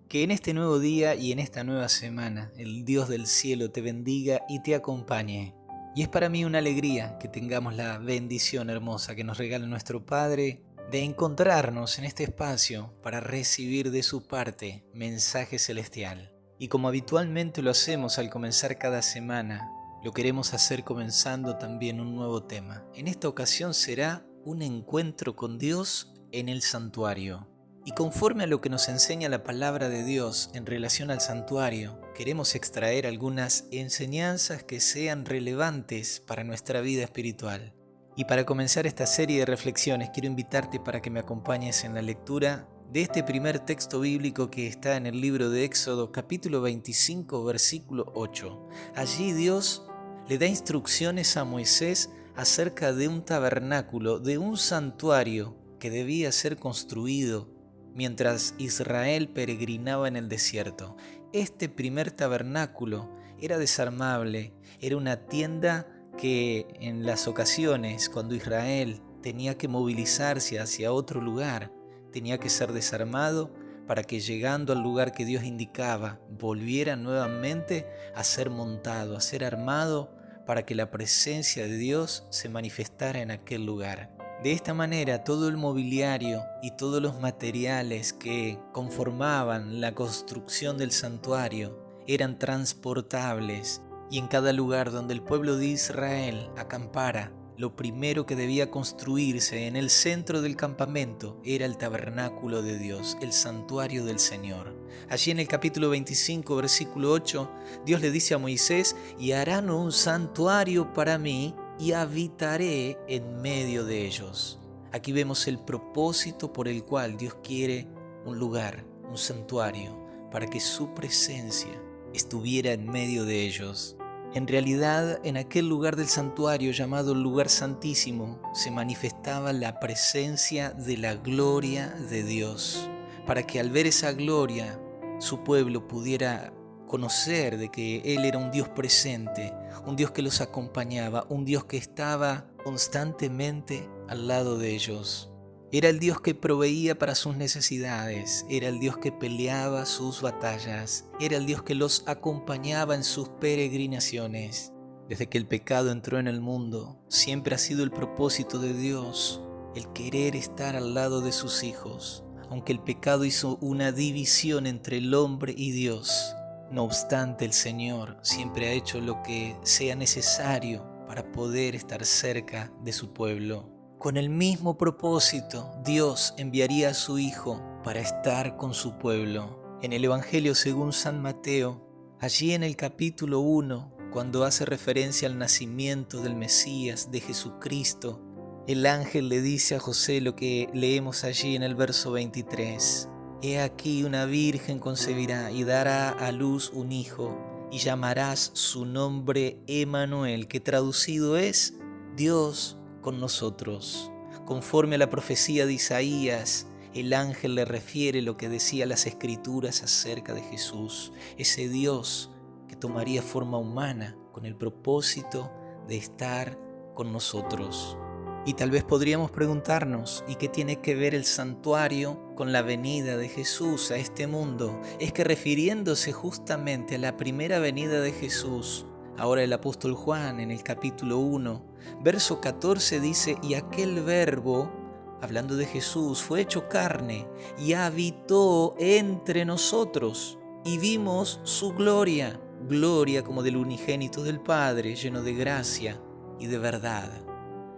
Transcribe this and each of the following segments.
Que en este nuevo día y en esta nueva semana el Dios del cielo te bendiga y te acompañe. Y es para mí una alegría que tengamos la bendición hermosa que nos regala nuestro Padre de encontrarnos en este espacio para recibir de su parte mensaje celestial. Y como habitualmente lo hacemos al comenzar cada semana, lo queremos hacer comenzando también un nuevo tema. En esta ocasión será un encuentro con Dios en el santuario. Y conforme a lo que nos enseña la palabra de Dios en relación al santuario, queremos extraer algunas enseñanzas que sean relevantes para nuestra vida espiritual. Y para comenzar esta serie de reflexiones, quiero invitarte para que me acompañes en la lectura de este primer texto bíblico que está en el libro de Éxodo, capítulo 25, versículo 8. Allí Dios le da instrucciones a Moisés acerca de un tabernáculo, de un santuario que debía ser construido mientras Israel peregrinaba en el desierto. Este primer tabernáculo era desarmable, era una tienda que en las ocasiones cuando Israel tenía que movilizarse hacia otro lugar, tenía que ser desarmado para que llegando al lugar que Dios indicaba, volviera nuevamente a ser montado, a ser armado para que la presencia de Dios se manifestara en aquel lugar. De esta manera, todo el mobiliario y todos los materiales que conformaban la construcción del santuario eran transportables, y en cada lugar donde el pueblo de Israel acampara, lo primero que debía construirse en el centro del campamento era el tabernáculo de Dios, el santuario del Señor. Allí en el capítulo 25, versículo 8, Dios le dice a Moisés: «Y harán un santuario para mí, y habitaré en medio de ellos». Aquí vemos el propósito por el cual Dios quiere un lugar, un santuario, para que su presencia estuviera en medio de ellos. En realidad, en aquel lugar del santuario llamado el lugar santísimo, se manifestaba la presencia de la gloria de Dios, para que al ver esa gloria, su pueblo pudiera conocer de que Él era un Dios presente, un Dios que los acompañaba, un Dios que estaba constantemente al lado de ellos. Era el Dios que proveía para sus necesidades, era el Dios que peleaba sus batallas, era el Dios que los acompañaba en sus peregrinaciones. Desde que el pecado entró en el mundo, siempre ha sido el propósito de Dios el querer estar al lado de sus hijos, aunque el pecado hizo una división entre el hombre y Dios. No obstante, el Señor siempre ha hecho lo que sea necesario para poder estar cerca de su pueblo. Con el mismo propósito, Dios enviaría a su Hijo para estar con su pueblo. En el Evangelio según San Mateo, allí en el capítulo 1, cuando hace referencia al nacimiento del Mesías, de Jesucristo, el ángel le dice a José lo que leemos allí en el verso 23. «He aquí una virgen concebirá y dará a luz un hijo, y llamarás su nombre Emmanuel», que traducido es Dios con nosotros. Conforme a la profecía de Isaías, el ángel le refiere lo que decía las Escrituras acerca de Jesús, ese Dios que tomaría forma humana con el propósito de estar con nosotros. Y tal vez podríamos preguntarnos, ¿y qué tiene que ver el santuario con la venida de Jesús a este mundo? Es que refiriéndose justamente a la primera venida de Jesús, ahora el apóstol Juan en el capítulo 1, verso 14 dice: «Y aquel verbo», hablando de Jesús, «fue hecho carne y habitó entre nosotros, y vimos su gloria, gloria como del unigénito del Padre, lleno de gracia y de verdad».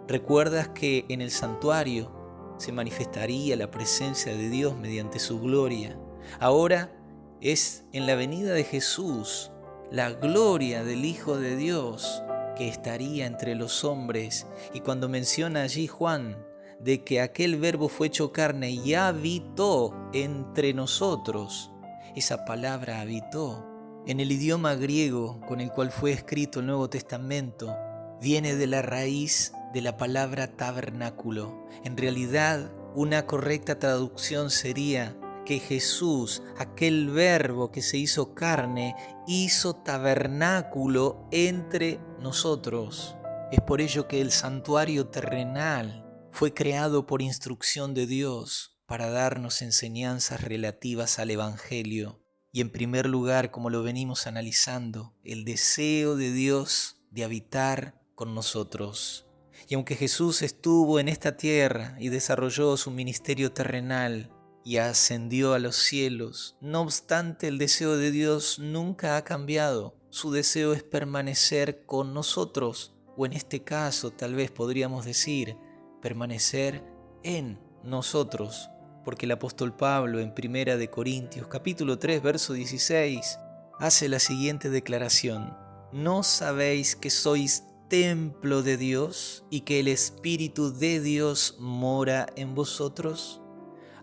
¿Recuerdas que en el santuario se manifestaría la presencia de Dios mediante su gloria? Ahora es en la venida de Jesús la gloria del Hijo de Dios que estaría entre los hombres. Y cuando menciona allí Juan de que aquel verbo fue hecho carne y habitó entre nosotros, esa palabra habitó, en el idioma griego con el cual fue escrito el Nuevo Testamento, viene de la raíz de la palabra tabernáculo. En realidad, una correcta traducción sería que Jesús, aquel verbo que se hizo carne, hizo tabernáculo entre nosotros. Es por ello que el santuario terrenal fue creado por instrucción de Dios para darnos enseñanzas relativas al Evangelio. Y en primer lugar, como lo venimos analizando, el deseo de Dios de habitar con nosotros. Y aunque Jesús estuvo en esta tierra y desarrolló su ministerio terrenal y ascendió a los cielos, no obstante el deseo de Dios nunca ha cambiado. Su deseo es permanecer con nosotros, o en este caso tal vez podríamos decir, permanecer en nosotros. Porque el apóstol Pablo en 1 de Corintios capítulo 3 verso 16 hace la siguiente declaración: ¿no sabéis que sois templo de Dios y que el Espíritu de Dios mora en vosotros?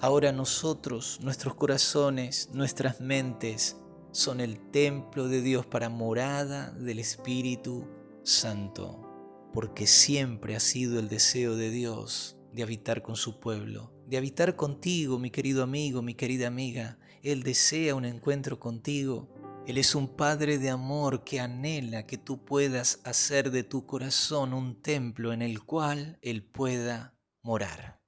Ahora nosotros, nuestros corazones, nuestras mentes son el templo de Dios para morada del Espíritu Santo, porque siempre ha sido el deseo de Dios de habitar con su pueblo, de habitar contigo, mi querido amigo, mi querida amiga. Él desea un encuentro contigo. Él es un Padre de amor que anhela que tú puedas hacer de tu corazón un templo en el cual Él pueda morar.